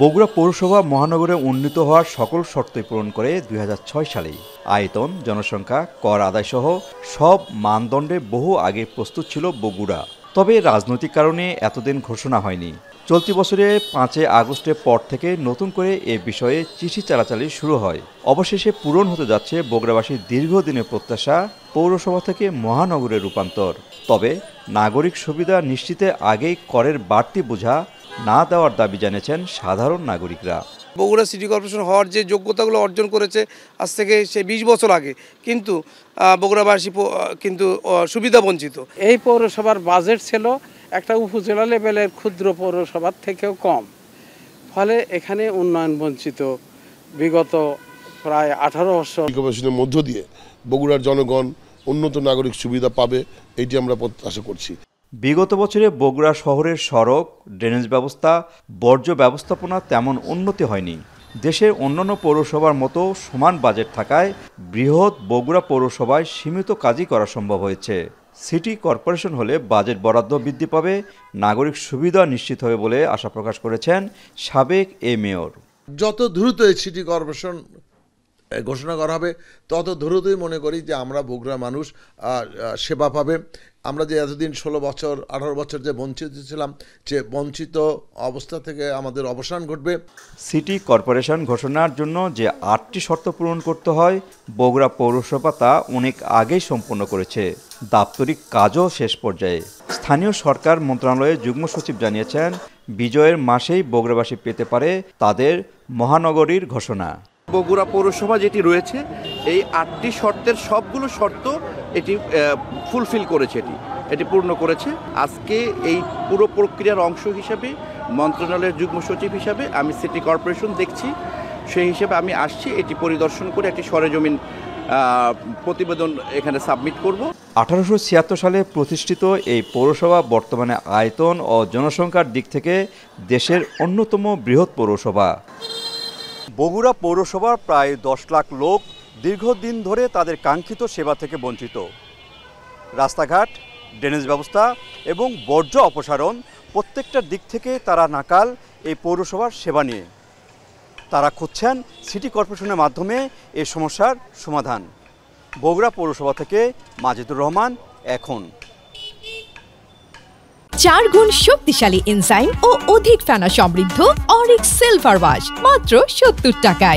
বগুড়া পৌরসভা মহানগরে উন্নীত হওয়ার সকল শর্তই পূরণ করে ২০০৬ সালেই আয়তন, জনসংখ্যা, কর আদায়সহ সব মানদণ্ডে বহু আগে প্রস্তুত ছিল বগুড়া। তবে রাজনৈতিক কারণে এতদিন ঘোষণা হয়নি। চলতি বছরে ৫ আগস্টের পর থেকে নতুন করে এ বিষয়ে চিঠি চালাচালি শুরু হয়। অবশেষে পূরণ হতে যাচ্ছে বগুড়াবাসীর দীর্ঘদিনের প্রত্যাশা পৌরসভা থেকে মহানগরে রূপান্তর। তবে নাগরিক সুবিধা নিশ্চিতে আগেই করের বাড়তি বোঝা না দেওয়ার দাবি জানিয়েছেন সাধারণ নাগরিকরা। বগুড়া সিটি কর্পোরেশন হওয়ার যে যোগ্যতাগুলো অর্জন করেছে আজ থেকে সে ২০ বছর আগে, কিন্তু বগুড়াবাসী কিন্তু সুবিধা বঞ্চিত। এই পৌরসভার বাজেট ছিল একটা উপজেলা লেভেলের ক্ষুদ্র পৌরসভার থেকেও কম, ফলে এখানে উন্নয়ন বঞ্চিত বিগত প্রায় ১৮ বছর। কর্পোরেশনের মধ্য দিয়ে বগুড়ার জনগণ উন্নত নাগরিক সুবিধা পাবে, এটি আমরা প্রত্যাশা করছি। বিগত বছরে বগুড়া শহরের সড়ক, ড্রেনেজ ব্যবস্থা, বর্জ্য ব্যবস্থাপনা তেমন উন্নতি হয়নি। দেশের অন্যান্য পৌরসভার মতো সমান বাজেট থাকায় বৃহৎ বগুড়া পৌরসভায় সীমিত কাজই করা সম্ভব হয়েছে। সিটি কর্পোরেশন হলে বাজেট বরাদ্দ বৃদ্ধি পাবে, নাগরিক সুবিধা নিশ্চিত হবে বলে আশা প্রকাশ করেছেন সাবেক এ মেয়র। যত দ্রুত এই সিটি কর্পোরেশন ঘোষণা করা হবে তত দ্রুতই মনে করি যে আমরা বগুড়া মানুষ সেবা পাবে। আমরা যে এতদিন ১৬ বছর ১৮ বছর যে বঞ্চিত ছিলাম, যে বঞ্চিত অবস্থা থেকে আমাদের অবসান ঘটবে। সিটি কর্পোরেশন ঘোষণার জন্য যে ৮টি শর্ত পূরণ করতে হয় বগুড়া পৌরসভা তা অনেক আগেই সম্পন্ন করেছে। দাপ্তরিক কাজও শেষ পর্যায়ে। স্থানীয় সরকার মন্ত্রণালয়ের যুগ্ম সচিব জানিয়েছেন বিজয়ের মাসেই বগুড়াবাসী পেতে পারে তাদের মহানগরীর ঘোষণা। বগুড়া পৌরসভা যেটি রয়েছে এই ৮টি শর্তের সবগুলো শর্ত এটি ফুলফিল করেছে, এটি পূর্ণ করেছে। আজকে এই পুরো প্রক্রিয়ার অংশ হিসেবে মন্ত্রণালয়ের যুগ্ম সচিব হিসাবে আমি সিটি কর্পোরেশন দেখছি, সেই হিসেবে আমি আসছি, এটি পরিদর্শন করে একটি সরেজমিন প্রতিবেদন এখানে সাবমিট করব। ১৮৭৬ সালে প্রতিষ্ঠিত এই পৌরসভা বর্তমানে আয়তন ও জনসংখ্যার দিক থেকে দেশের অন্যতম বৃহৎ পৌরসভা। বগুড়া পৌরসভার প্রায় ১০ লাখ লোক দীর্ঘদিন ধরে তাদের কাঙ্ক্ষিত সেবা থেকে বঞ্চিত। রাস্তাঘাট, ড্রেনেজ ব্যবস্থা এবং বর্জ্য অপসারণ প্রত্যেকটা দিক থেকে তারা নাকাল এই পৌরসভার সেবা নিয়ে। তারা খুঁজছেন সিটি কর্পোরেশনের মাধ্যমে এই সমস্যার সমাধান। বগুড়া পৌরসভা থেকে মাজিদুর রহমান, এখন। ৪ গুণ শক্তিশালী এনজাইম ও অধিক ফেনা সমৃদ্ধ অরিক সিলভার ওয়াশ মাত্র ৭০ টাকায়।